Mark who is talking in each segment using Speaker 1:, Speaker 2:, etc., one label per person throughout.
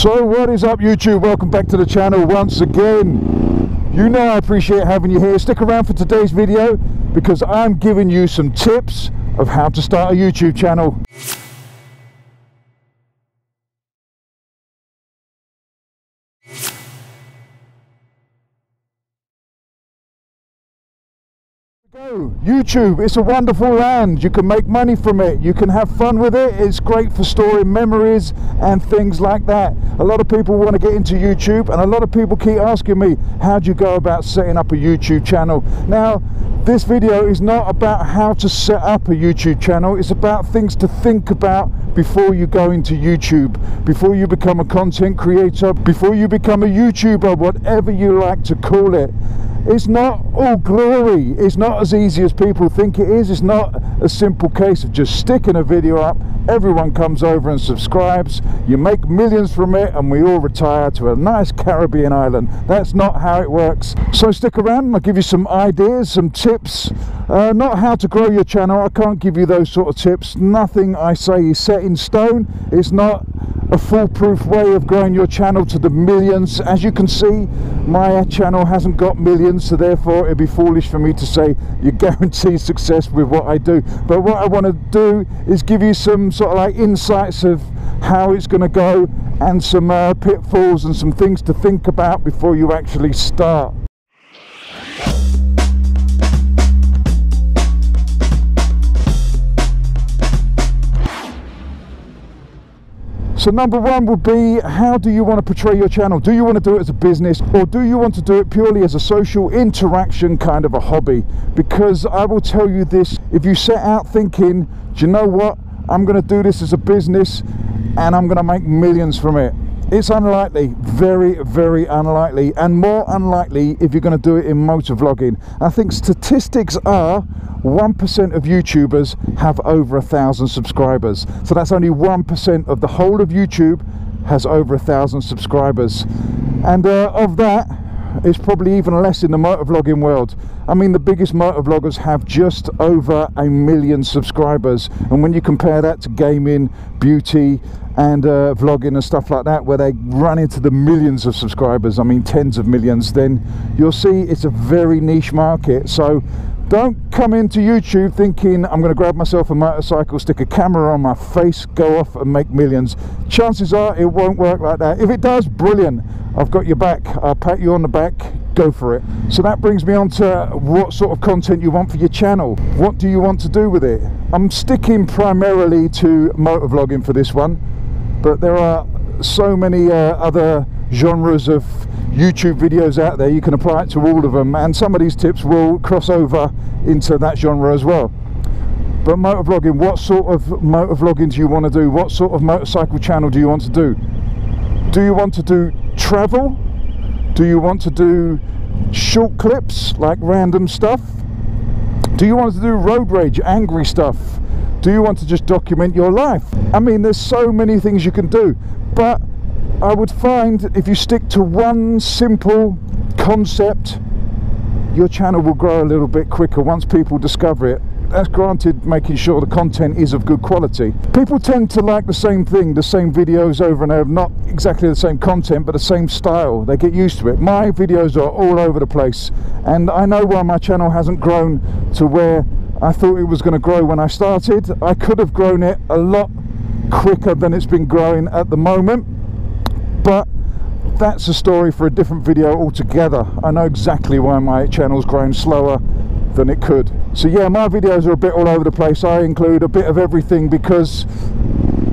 Speaker 1: So what is up, YouTube? Welcome back to the channel once again. You know I appreciate having you here. Stick around for today's video because I'm giving you some tips of how to start a YouTube channel. YouTube, it's a wonderful land. You can make money from it, you can have fun with it. It's great for storing memories and things like that. A lot of people want to get into YouTube, and a lot of people keep asking me, how do you go about setting up a YouTube channel? Now, this video is not about how to set up a YouTube channel. It's about things to think about before you go into YouTube, before you become a content creator, before you become a YouTuber, whatever you like to call it. It's not all glory. It's not as easy as people think it is. It's not a simple case of just sticking a video up, everyone comes over and subscribes, you make millions from it, and we all retire to a nice Caribbean island. That's not how it works. So stick around and I'll give you some ideas, some tips. Not how to grow your channel. I can't give you those sort of tips. Nothing I say is set in stone. It's not a foolproof way of growing your channel to the millions. As you can see, my channel hasn't got millions, so therefore it'd be foolish for me to say you guarantee success with what I do. But what I want to do is give you some sort of like insights of how it's going to go, and some pitfalls and some things to think about before you actually start. So number one would be, how do you want to portray your channel? Do you want to do it as a business, or do you want to do it purely as a social interaction kind of a hobby? Because I will tell you this, if you set out thinking, do you know what, I'm going to do this as a business and I'm going to make millions from it, it's unlikely, very, very unlikely, and more unlikely if you're going to do it in motor vlogging. I think statistics are 1% of YouTubers have over 1,000 subscribers. So that's only 1% of the whole of YouTube has over 1,000 subscribers. And of that, it's probably even less in the motor vlogging world. I mean, the biggest motor vloggers have just over 1 million subscribers. And when you compare that to gaming, beauty, and vlogging and stuff like that, where they run into the millions of subscribers, I mean tens of millions, then you'll see it's a very niche market. So don't come into YouTube thinking I'm going to grab myself a motorcycle, stick a camera on my face, go off and make millions. Chances are it won't work like that. If it does, brilliant, I've got your back, I'll pat you on the back, go for it. So that brings me on to what sort of content you want for your channel. What do you want to do with it? I'm sticking primarily to motor vlogging for this one, but there are so many other genres of YouTube videos out there. You can apply it to all of them, and some of these tips will cross over into that genre as well. But motor vlogging, what sort of motor vlogging do you want to do? What sort of motorcycle channel do you want to do? Do you want to do travel? Do you want to do short clips, like random stuff? Do you want to do road rage, angry stuff? Do you want to just document your life? I mean, there's so many things you can do, but I would find if you stick to one simple concept, your channel will grow a little bit quicker once people discover it. That's granted, making sure the content is of good quality. People tend to like the same thing, the same videos over and over, not exactly the same content, but the same style. They get used to it. My videos are all over the place, and I know why my channel hasn't grown to where I thought it was going to grow when I started. I could have grown it a lot quicker than it's been growing at the moment, but that's a story for a different video altogether. I know exactly why my channel's grown slower than it could. So yeah, my videos are a bit all over the place. I include a bit of everything because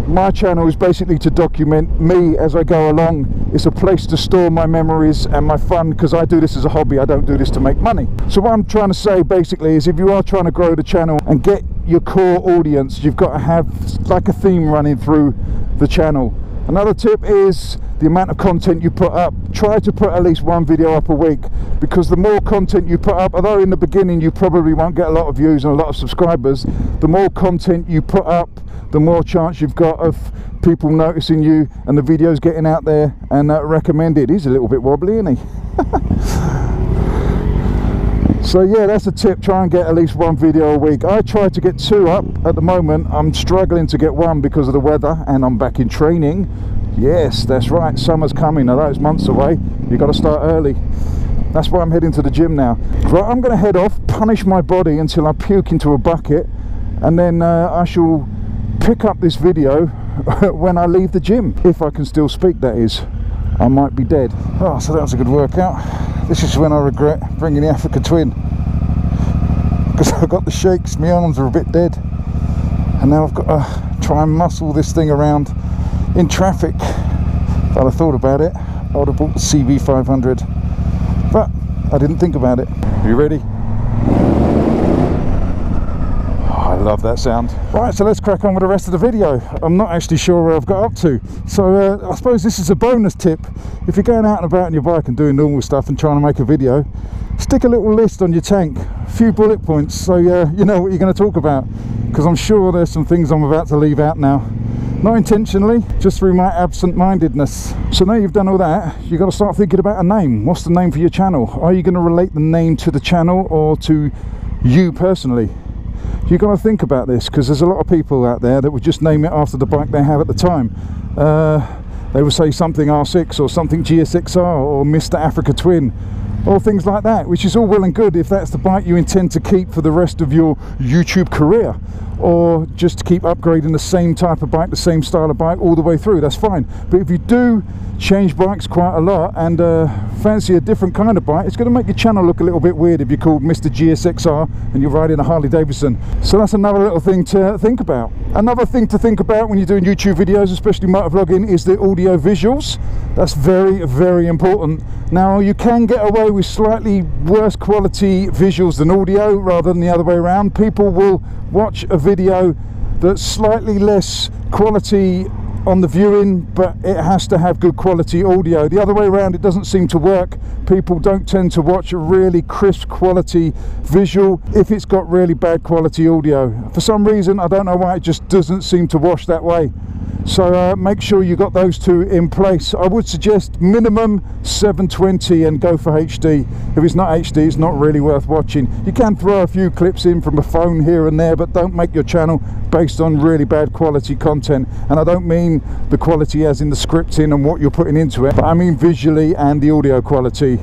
Speaker 1: my channel is basically to document me as I go along. It's a place to store my memories and my fun, because I do this as a hobby. I don't do this to make money. So what I'm trying to say basically is, if you are trying to grow the channel and get your core audience, you've got to have like a theme running through the channel. Another tip is the amount of content you put up. Try to put at least one video up a week, because the more content you put up, although in the beginning you probably won't get a lot of views and a lot of subscribers, the more content you put up, the more chance you've got of people noticing you and the videos getting out there and recommended. He's a little bit wobbly, isn't he? So yeah, that's a tip. Try and get at least one video a week. I try to get 2 up. At the moment I'm struggling to get 1 because of the weather, and I'm back in training Yes, that's right, summer's coming. Although it's months away, you've got to start early. That's why I'm heading to the gym now. Right, I'm going to head off, punish my body until I puke into a bucket, and then I shall pick up this video when I leave the gym. If I can still speak, that is. I might be dead. Oh, so that was a good workout. This is when I regret bringing the Africa Twin, because I got the shakes, my arms are a bit dead, and now I've got to try and muscle this thing around in traffic. If I'd have thought about it, I would have bought the CV500, but I didn't think about it. Are you ready? I love that sound. Right, so let's crack on with the rest of the video. I'm not actually sure where I've got up to, so I suppose this is a bonus tip. If you're going out and about on your bike and doing normal stuff and trying to make a video, stick a little list on your tank, a few bullet points, so you know what you're going to talk about, because I'm sure there's some things I'm about to leave out now. Not intentionally, just through my absent-mindedness. So now you've done all that, you've got to start thinking about a name. What's the name for your channel? Are you going to relate the name to the channel or to you personally? You've got to think about this, because there's a lot of people out there that would just name it after the bike they have at the time. They would say something R6 or something GSXR or Mr. Africa Twin, or things like that, which is all well and good if that's the bike you intend to keep for the rest of your YouTube career, or just to keep upgrading the same type of bike, the same style of bike all the way through, that's fine. But if you do change bikes quite a lot and fancy a different kind of bike, it's going to make your channel look a little bit weird if you're called Mr. GSXR and you're riding a Harley Davidson. So that's another little thing to think about. Another thing to think about when you're doing YouTube videos, especially motovlogging, is the audio visuals. That's very, very important. Now, you can get away with slightly worse quality visuals than audio rather than the other way around. People will watch a video that's slightly less quality on the viewing, but it has to have good quality audio. The other way around, it doesn't seem to work. People don't tend to watch a really crisp quality visual if it's got really bad quality audio. For some reason, I don't know why, it just doesn't seem to wash that way. So make sure you got those two in place. I would suggest minimum 720 and go for HD. If it's not HD, it's not really worth watching. You can throw a few clips in from a phone here and there, but don't make your channel based on really bad quality content. And I don't mean the quality as in the scripting and what you're putting into it, but I mean visually and the audio quality.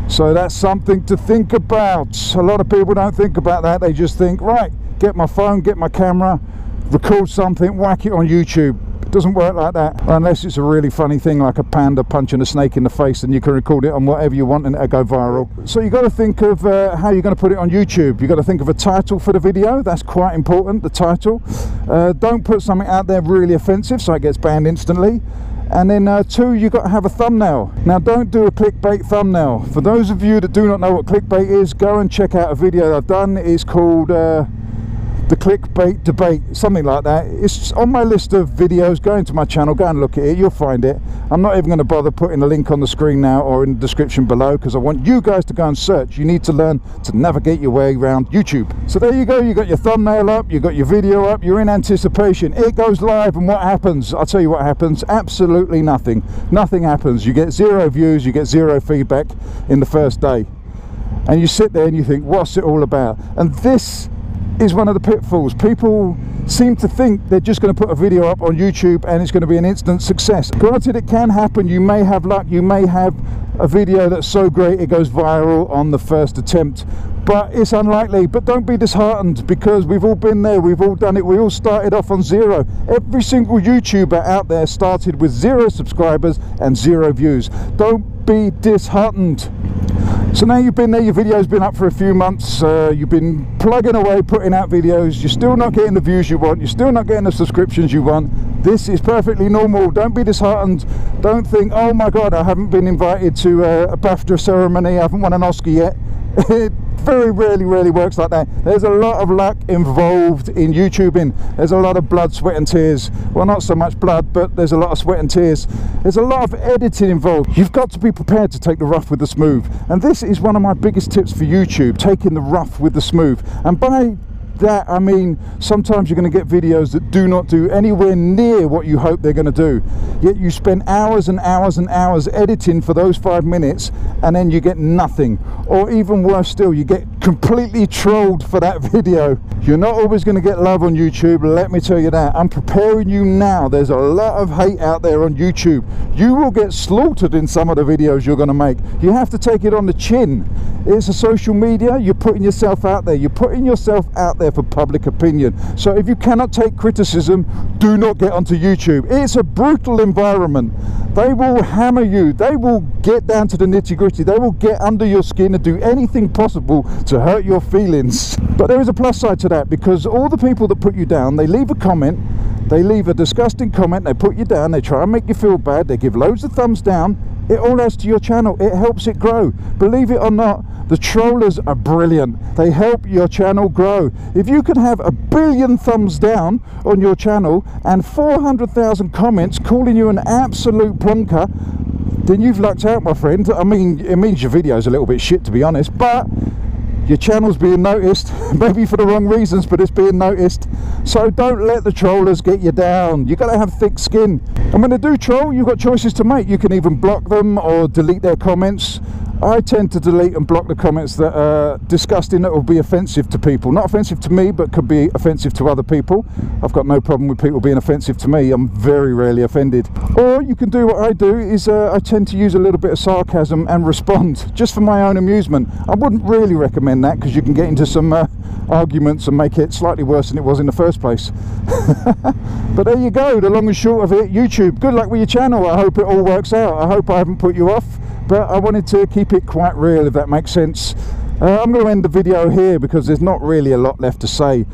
Speaker 1: So that's something to think about. A lot of people don't think about that. They just think, right, get my phone, get my camera, record something, whack it on YouTube. Doesn't work like that, unless it's a really funny thing like a panda punching a snake in the face, and you can record it on whatever you want and it'll go viral. So you've got to think of how you're going to put it on YouTube. You've got to think of a title for the video. That's quite important, the title. Don't put something out there really offensive so it gets banned instantly. And then two, you've got to have a thumbnail. Now, don't do a clickbait thumbnail. For those of you that do not know what clickbait is, go and check out a video I've done. It's called the clickbait debate, something like that. It's on my list of videos. Go into my channel, go and look at it, you'll find it. I'm not even going to bother putting a link on the screen now or in the description below, because I want you guys to go and search. You need to learn to navigate your way around YouTube. So there you go, you got your thumbnail up, you got your video up, you're in anticipation. It goes live, and what happens? I'll tell you what happens. Absolutely nothing. Nothing happens. You get 0 views, you get 0 feedback in the first day, and you sit there and you think, what's it all about? And this is one of the pitfalls. People seem to think they're just going to put a video up on YouTube and it's going to be an instant success. Granted, it can happen. You may have luck. You may have a video that's so great it goes viral on the first attempt, but it's unlikely. But don't be disheartened, because we've all been there, we've all done it. We all started off on 0. Every single YouTuber out there started with 0 subscribers and 0 views. Don't be disheartened. So now you've been there, your video's been up for a few months, you've been plugging away, putting out videos, you're still not getting the views you want, you're still not getting the subscriptions you want. This is perfectly normal. Don't be disheartened. Don't think, oh my God, I haven't been invited to a BAFTA ceremony, I haven't won an Oscar yet. It very rarely works like that. There's a lot of luck involved in YouTubing. There's a lot of blood, sweat and tears. Well, not so much blood, but there's a lot of sweat and tears. There's a lot of editing involved. You've got to be prepared to take the rough with the smooth, and this is one of my biggest tips for YouTube, taking the rough with the smooth. And by that I mean, sometimes you're going to get videos that do not do anywhere near what you hope they're going to do, yet you spend hours and hours and hours editing for those 5 minutes and then you get nothing. Or even worse still, you get completely trolled for that video. You're not always going to get love on YouTube, let me tell you that. I'm preparing you now. There's a lot of hate out there on YouTube. You will get slaughtered in some of the videos you're going to make. You have to take it on the chin. It's a social media. You're putting yourself out there. You're putting yourself out there for public opinion. So if you cannot take criticism, do not get onto YouTube. It's a brutal environment. They will hammer you. They will get down to the nitty-gritty. They will get under your skin and do anything possible to hurt your feelings. But there is a plus side to that, because all the people that put you down, they leave a comment, they leave a disgusting comment, they put you down, they try and make you feel bad, they give loads of thumbs down. It all adds to your channel. It helps it grow. Believe it or not, the trollers are brilliant. They help your channel grow. If you can have 1 billion thumbs down on your channel and 400,000 comments calling you an absolute plonker, then you've lucked out, my friend. I mean, it means your video's a little bit shit, to be honest, but your channel's being noticed, maybe for the wrong reasons, but it's being noticed. So don't let the trollers get you down. You've got to have thick skin. And when they do troll, you've got choices to make. You can even block them or delete their comments. I tend to delete and block the comments that are disgusting, that will be offensive to people. Not offensive to me, but could be offensive to other people. I've got no problem with people being offensive to me. I'm very rarely offended. Or you can do what I do, is I tend to use a little bit of sarcasm and respond, just for my own amusement. I wouldn't really recommend that, because you can get into some arguments and make it slightly worse than it was in the first place. But there you go, the long and short of it. YouTube, good luck with your channel. I hope it all works out. I hope I haven't put you off, but I wanted to keep it quite real, if that makes sense. I'm going to end the video here because there's not really a lot left to say.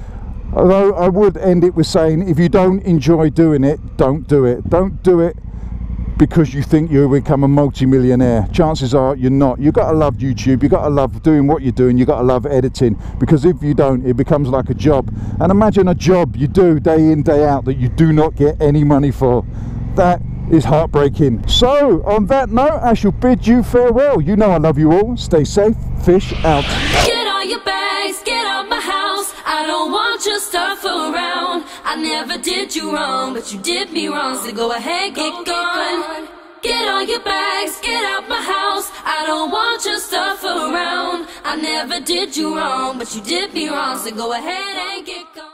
Speaker 1: Although I would end it with saying, if you don't enjoy doing it, don't do it. Don't do it because you think you'll become a multi-millionaire. Chances are you're not. You've got to love YouTube. You've got to love doing what you're doing. You've got to love editing, because if you don't, it becomes like a job. And imagine a job you do day in, day out, that you do not get any money for. That is heartbreaking. So on that note, I shall bid you farewell. You know I love you all. Stay safe. Fish out.
Speaker 2: Get all your bags, get out my house. I don't want your stuff around. I never did you wrong, but you did me wrong, so go ahead, get gone. Get all your bags, get out my house. I don't want your stuff around. I never did you wrong, but you did me wrong, so go ahead and get gone.